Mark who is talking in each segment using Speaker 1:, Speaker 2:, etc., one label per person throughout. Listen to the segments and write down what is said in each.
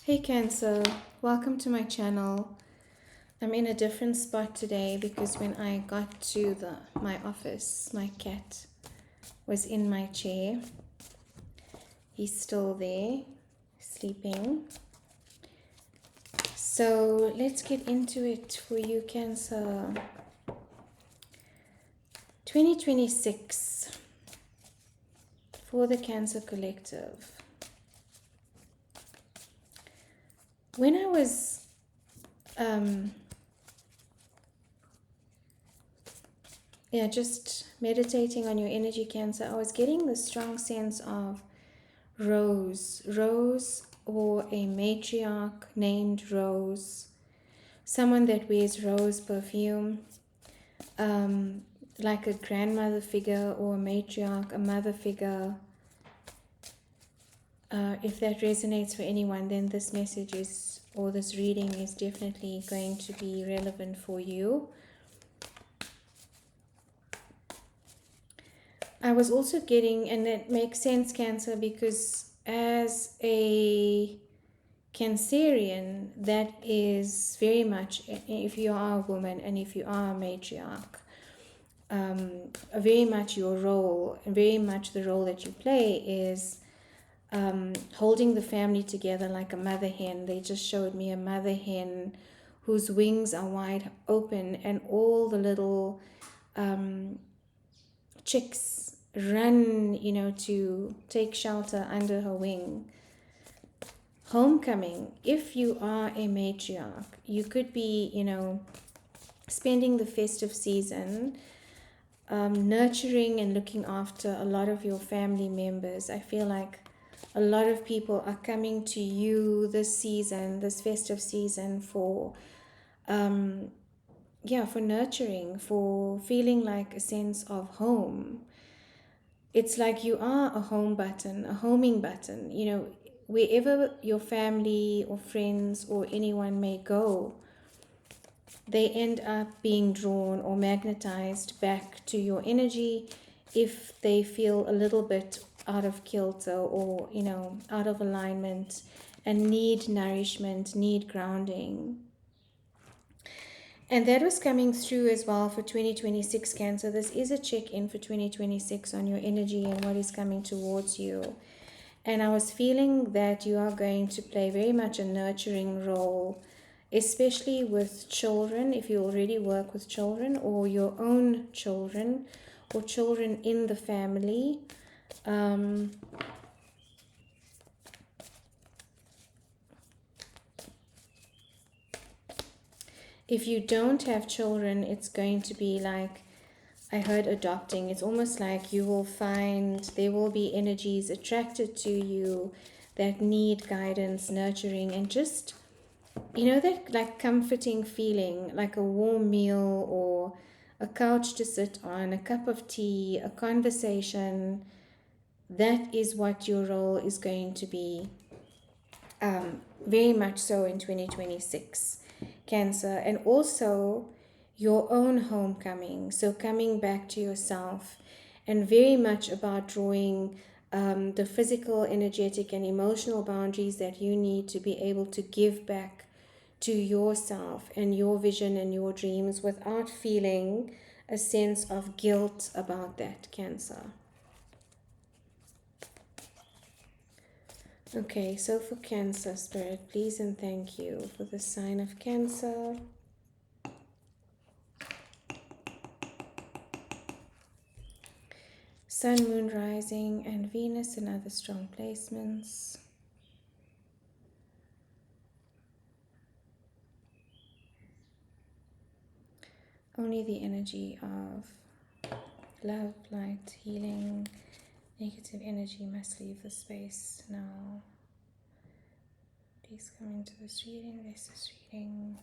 Speaker 1: Hey Cancer, welcome to my channel. I'm in a different spot today because when I got to my office, my cat was in my chair. He's still there, sleeping. So let's get into it for you, Cancer. 2026 for the Cancer Collective. When I was just meditating on your energy, Cancer, I was getting this strong sense of Rose or a matriarch named Rose, someone that wears rose perfume, like a grandmother figure or a matriarch, a mother figure. If that resonates for anyone, then this message is, or this reading is definitely going to be relevant for you. I was also getting, and it makes sense, Cancer, because as a Cancerian, that is very much, if you are a woman and if you are a matriarch, very much your role, and very much the role that you play is holding the family together like a mother hen. They just showed me a mother hen whose wings are wide open and all the little chicks run, to take shelter under her wing. Homecoming. If you are a matriarch, you could be, spending the festive season nurturing and looking after a lot of your family members. I feel like a lot of people are coming to you this season, this festive season, for for nurturing, for feeling like a sense of home. It's like you are a home button, a homing button, wherever your family or friends or anyone may go, they end up being drawn or magnetized back to your energy if they feel a little bit out of kilter or, out of alignment and need nourishment, need grounding. And that was coming through as well for 2026, Cancer. This is a check-in for 2026 on your energy and what is coming towards you. And I was feeling that you are going to play very much a nurturing role, especially with children, if you already work with children, or your own children, or children in the family. If you don't have children, it's going to be like, I heard adopting. It's almost like you will find there will be energies attracted to you that need guidance, nurturing, and just, that like comforting feeling, like a warm meal or a couch to sit on, a cup of tea, a conversation. That is what your role is going to be, very much so in 2026, Cancer. And also your own homecoming, so coming back to yourself, and very much about drawing the physical, energetic, and emotional boundaries that you need to be able to give back to yourself and your vision and your dreams without feeling a sense of guilt about that, Cancer. Okay, so for Cancer, Spirit, please and thank you for the sign of Cancer. Sun, Moon, Rising, and Venus and other strong placements. Only the energy of love, light, healing, negative energy must leave the space now. Please come into this reading. This is reading.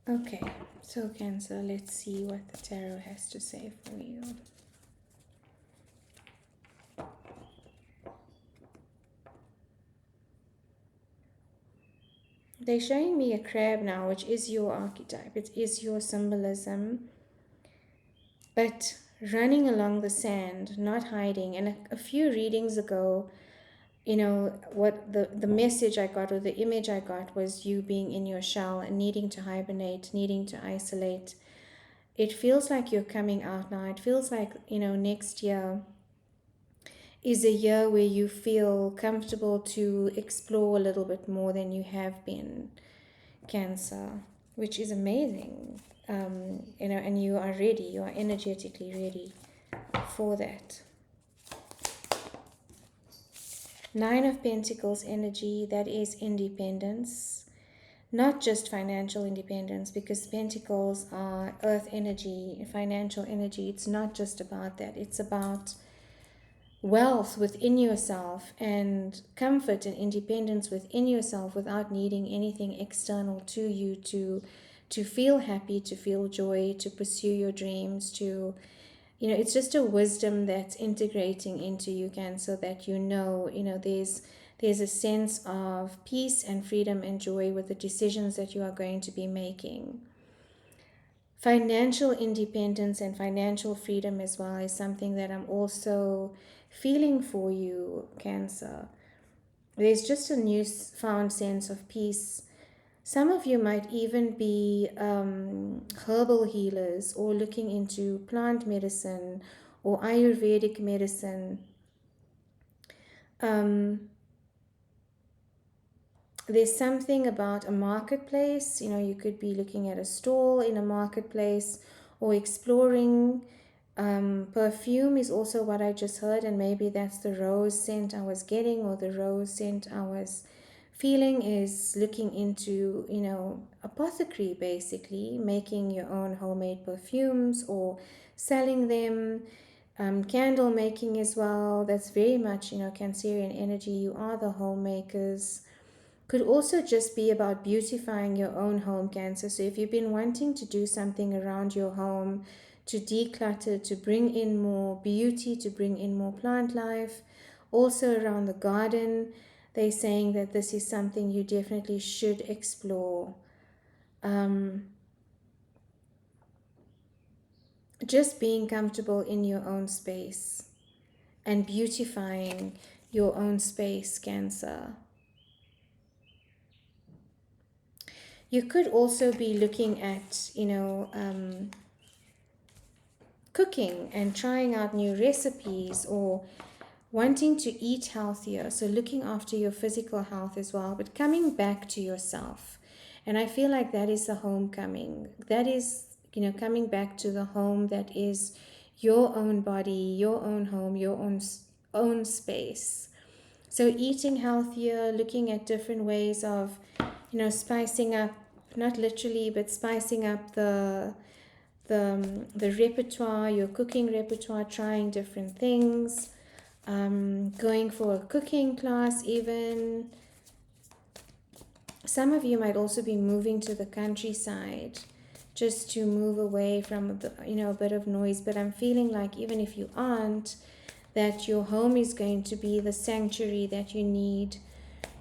Speaker 1: Okay, so Cancer, let's see what the tarot has to say for you. They're showing me a crab now, which is your archetype. It is your symbolism. But running along the sand, not hiding. And a few readings ago, you know, what the message I got, or the image I got, was you being in your shell and needing to hibernate, needing to isolate. It feels like you're coming out now. It feels like, you know, next year is a year where you feel comfortable to explore a little bit more than you have been, Cancer, which is amazing. You know, and you are ready, you are energetically ready for that. Nine of Pentacles energy, that is independence. Not just financial independence, because Pentacles are earth energy, financial energy. It's not just about that. It's about wealth within yourself and comfort and independence within yourself without needing anything external to you to feel happy, to feel joy, to pursue your dreams, to, you know, it's just a wisdom that's integrating into you, Cancer, that you know, there's a sense of peace and freedom and joy with the decisions that you are going to be making. Financial independence and financial freedom as well is something that I'm also feeling for you, Cancer. There's just a newfound sense of peace. Some of you might even be herbal healers, or looking into plant medicine or Ayurvedic medicine. There's something about a marketplace. You know, you could be looking at a stall in a marketplace or exploring. Perfume is also what I just heard, and maybe that's the rose scent I was getting, or the rose scent I was feeling, is looking into, you know, apothecary, basically making your own homemade perfumes or selling them. Candle making as well, that's very much, you know, Cancerian energy. You are the homemakers. Could also just be about beautifying your own home, Cancer. So if you've been wanting to do something around your home, to declutter, to bring in more beauty, to bring in more plant life, also around the garden, they're saying that this is something you definitely should explore. Just being comfortable in your own space and beautifying your own space, Cancer. You could also be looking at, you know, cooking and trying out new recipes, or wanting to eat healthier. So looking after your physical health as well, but coming back to yourself. And I feel like that is the homecoming. That is, you know, coming back to the home that is your own body, your own home, your own space. So eating healthier, looking at different ways of, you know, spicing up, not literally, but spicing up the repertoire, your cooking repertoire, trying different things, going for a cooking class even. Some of you might also be moving to the countryside, just to move away from the, you know, a bit of noise. But I'm feeling like even if you aren't, that your home is going to be the sanctuary that you need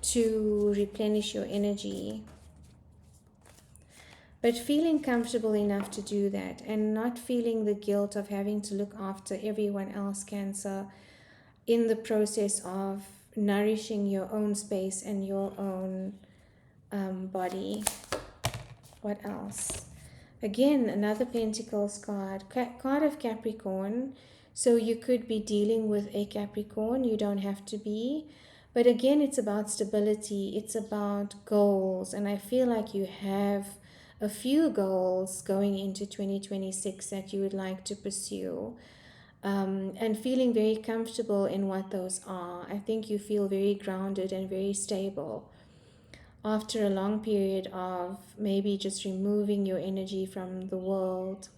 Speaker 1: to replenish your energy. But feeling comfortable enough to do that, and not feeling the guilt of having to look after everyone else, Cancer, in the process of nourishing your own space and your own body. What else? Again, another Pentacles card, card of Capricorn. So you could be dealing with a Capricorn, you don't have to be. But again, it's about stability, it's about goals. And I feel like you have a few goals going into 2026 that you would like to pursue. And feeling very comfortable in what those are. I think you feel very grounded and very stable after a long period of maybe just removing your energy from the world.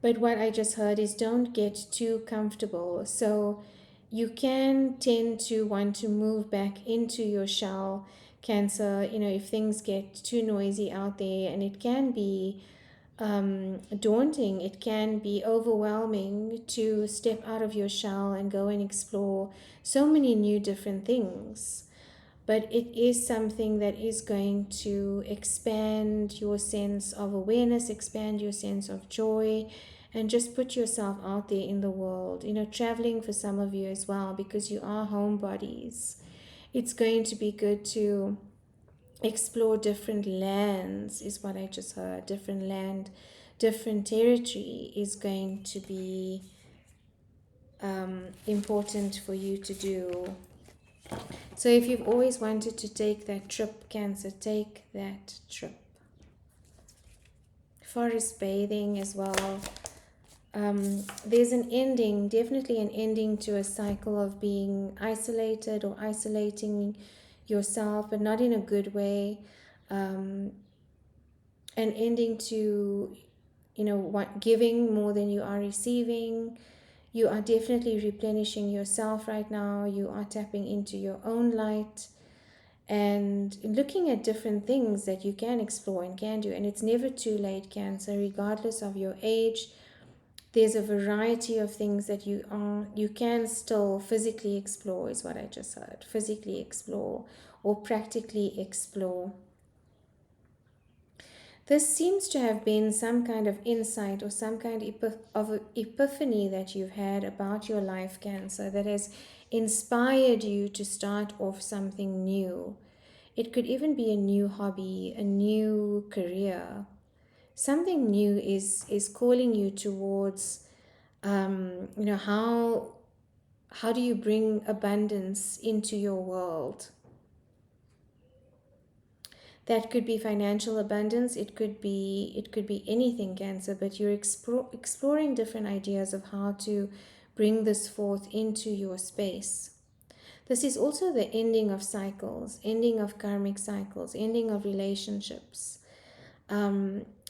Speaker 1: But what I just heard is, don't get too comfortable. So you can tend to want to move back into your shell, Cancer, you know, if things get too noisy out there. And it can be daunting, it can be overwhelming to step out of your shell and go and explore so many new different things. But it is something that is going to expand your sense of awareness, expand your sense of joy, and just put yourself out there in the world. Traveling for some of you as well, because you are homebodies. It's going to be good to explore different lands, is what I just heard. Different land, different territory is going to be important for you to do. So if you've always wanted to take that trip, Cancer, take that trip. Forest bathing as well. There's an ending, definitely an ending to a cycle of being isolated or isolating yourself, but not in a good way. An ending to, giving more than you are receiving. You are definitely replenishing yourself right now. You are tapping into your own light and looking at different things that you can explore and can do. And it's never too late, Cancer, regardless of your age. There's a variety of things that you can still physically explore, is what I just heard. Physically explore or practically explore. This seems to have been some kind of insight or some kind of epiphany that you've had about your life, Cancer, that has inspired you to start off something new. It could even be a new hobby, a new career. Something new is calling you towards, how do you bring abundance into your world? That could be financial abundance. It could be anything, Cancer, but you're exploring different ideas of how to bring this forth into your space. This is also the ending of cycles, ending of karmic cycles, ending of relationships,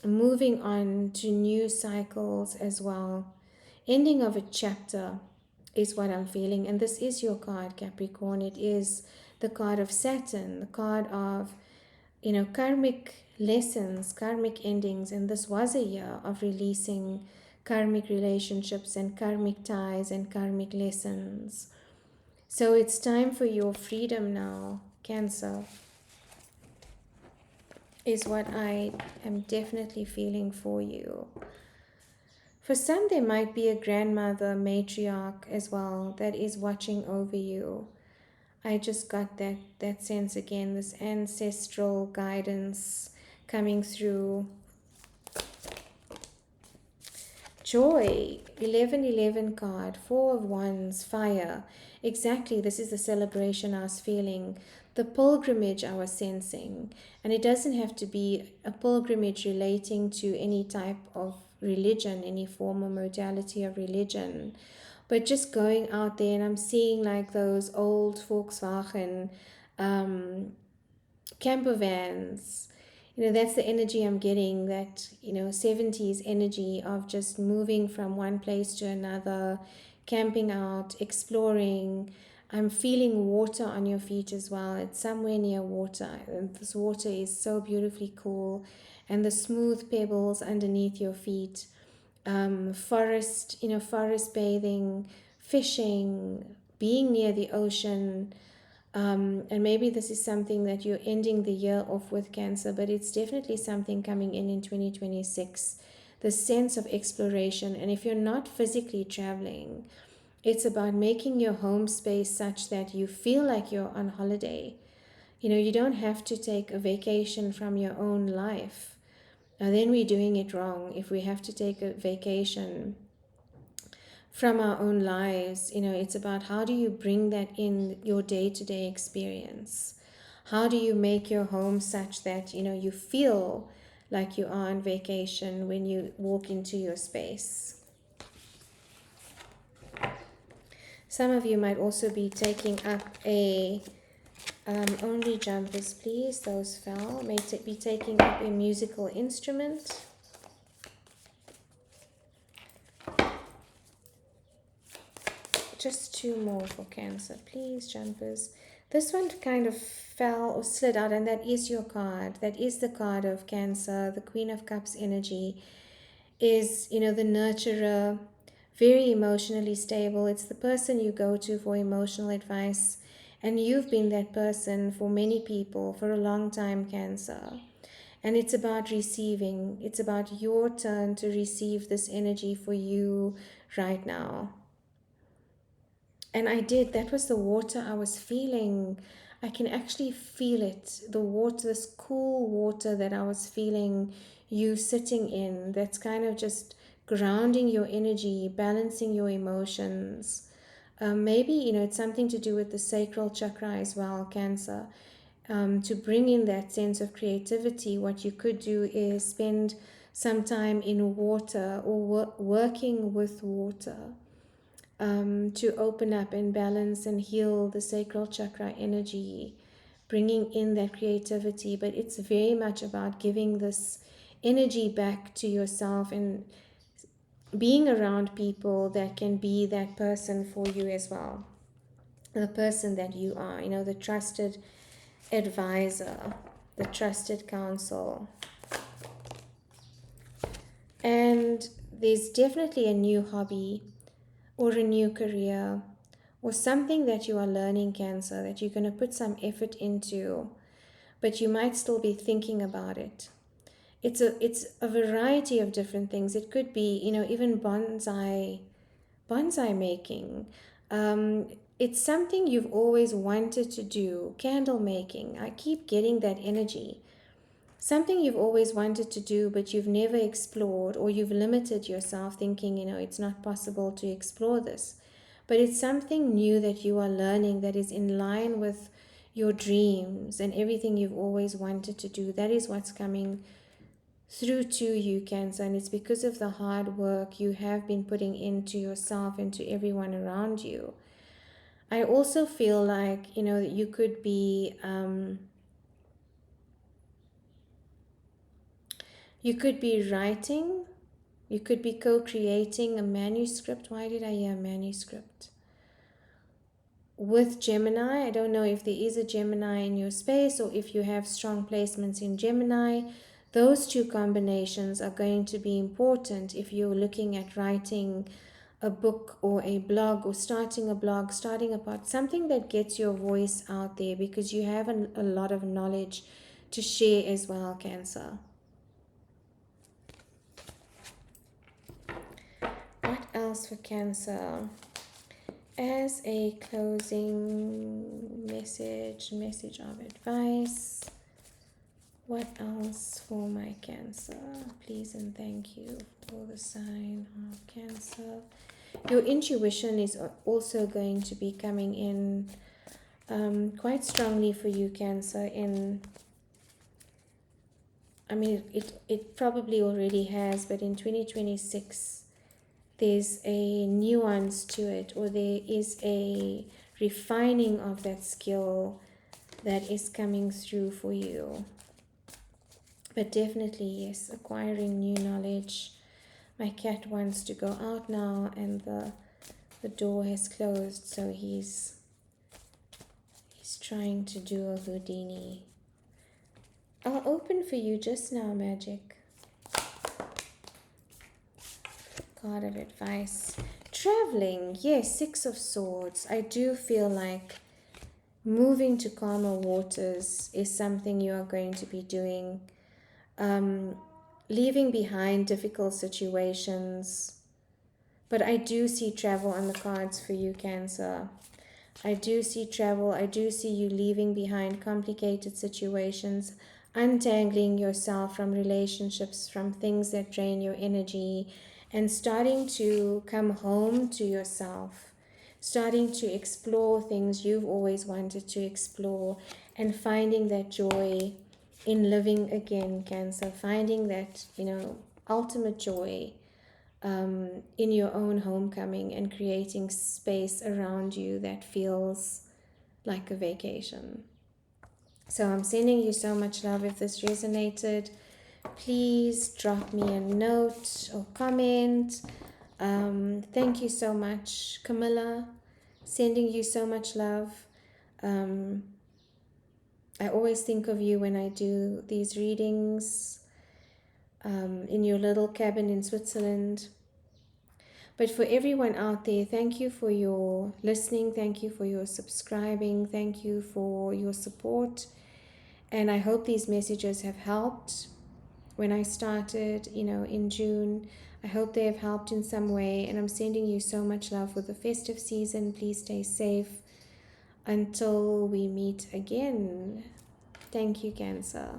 Speaker 1: moving on to new cycles as well. Ending of a chapter is what I'm feeling. And this is your card, Capricorn. It is the card of Saturn, the card of, karmic lessons, karmic endings. And this was a year of releasing karmic relationships and karmic ties and karmic lessons. So it's time for your freedom now, Cancer, is what I am definitely feeling for you. For some, there might be a grandmother, matriarch as well, that is watching over you. I just got that sense again, this ancestral guidance coming through. Joy, 1111 card, 4 of Wands, fire. Exactly, this is the celebration I was feeling, the pilgrimage I was sensing. And it doesn't have to be a pilgrimage relating to any type of religion, any form or modality of religion. But just going out there, and I'm seeing like those old Volkswagen camper vans. That's the energy I'm getting, that 70s energy of just moving from one place to another, camping out, exploring. I'm feeling water on your feet as well. It's somewhere near water, and this water is so beautifully cool, and the smooth pebbles underneath your feet. Forest, forest bathing, fishing, being near the ocean. And maybe this is something that you're ending the year off with, Cancer, but it's definitely something coming in 2026. The sense of exploration. And if you're not physically traveling, it's about making your home space such that you feel like you're on holiday. You don't have to take a vacation from your own life. Now, then we're doing it wrong if we have to take a vacation from our own lives. It's about how do you bring that in your day-to-day experience. How do you make your home such that you feel like you are on vacation when you walk into your space. Some of you might also be taking up a only jumpers, please, those fell. May be taking up a musical instrument. Just 2 more for Cancer, please, jumpers. This one kind of fell or slid out, and that is your card. That is the card of Cancer. The Queen of Cups energy is, the nurturer, very emotionally stable. It's the person you go to for emotional advice, and you've been that person for many people for a long time, Cancer. And it's about receiving. It's about your turn to receive this energy for you right now. And I did. That was the water I was feeling. I can actually feel it. The water, this cool water that I was feeling you sitting in, that's kind of just grounding your energy, balancing your emotions. Maybe, it's something to do with the sacral chakra as well, Cancer. To bring in that sense of creativity, what you could do is spend some time in water or working with water, to open up and balance and heal the sacral chakra energy, bringing in that creativity. But it's very much about giving this energy back to yourself and being around people that can be that person for you as well. The person that you are, the trusted advisor, the trusted counsel. And there's definitely a new hobby or a new career or something that you are learning, Cancer, that you're going to put some effort into, but you might still be thinking about it. It's a variety of different things. It could be, even bonsai making. It's something you've always wanted to do. Candle making. I keep getting that energy. Something you've always wanted to do, but you've never explored, or you've limited yourself thinking, it's not possible to explore this. But it's something new that you are learning that is in line with your dreams and everything you've always wanted to do. That is what's coming through to you, Cancer. And it's because of the hard work you have been putting into yourself and to everyone around you. I also feel like, that you could be... you could be writing, you could be co-creating a manuscript. Why did I hear manuscript? With Gemini, I don't know if there is a Gemini in your space or if you have strong placements in Gemini. Those two combinations are going to be important if you're looking at writing a book or a blog, or starting a blog, starting a pod, something that gets your voice out there, because you have a lot of knowledge to share as well, Cancer. What else for Cancer? As a closing message of advice, what else for my Cancer? Please and thank you for the sign of Cancer. Your intuition is also going to be coming in quite strongly for you, Cancer. It probably already has, but in 2026, there's a nuance to it, or there is a refining of that skill that is coming through for you. But definitely, yes, acquiring new knowledge. My cat wants to go out now, and the door has closed, so he's trying to do a Houdini. I'll open for you just now, Magic. Card of advice. Traveling, yes, Six of Swords. I do feel like moving to calmer waters is something you are going to be doing. Leaving behind difficult situations. But I do see travel on the cards for you, Cancer. I do see travel. I do see you leaving behind complicated situations, untangling yourself from relationships, from things that drain your energy, and starting to come home to yourself, starting to explore things you've always wanted to explore, and finding that joy in living again, Cancer, finding that, ultimate joy in your own homecoming, and creating space around you that feels like a vacation. So I'm sending you so much love. If this resonated, please drop me a note or comment. Thank you so much, Camilla. Sending you so much love. I always think of you when I do these readings in your little cabin in Switzerland. But for everyone out there, thank you for your listening. Thank you for your subscribing. Thank you for your support. And I hope these messages have helped. when I started, in June. I hope they have helped in some way, and I'm sending you so much love for the festive season. Please stay safe until we meet again. Thank you, Cancer.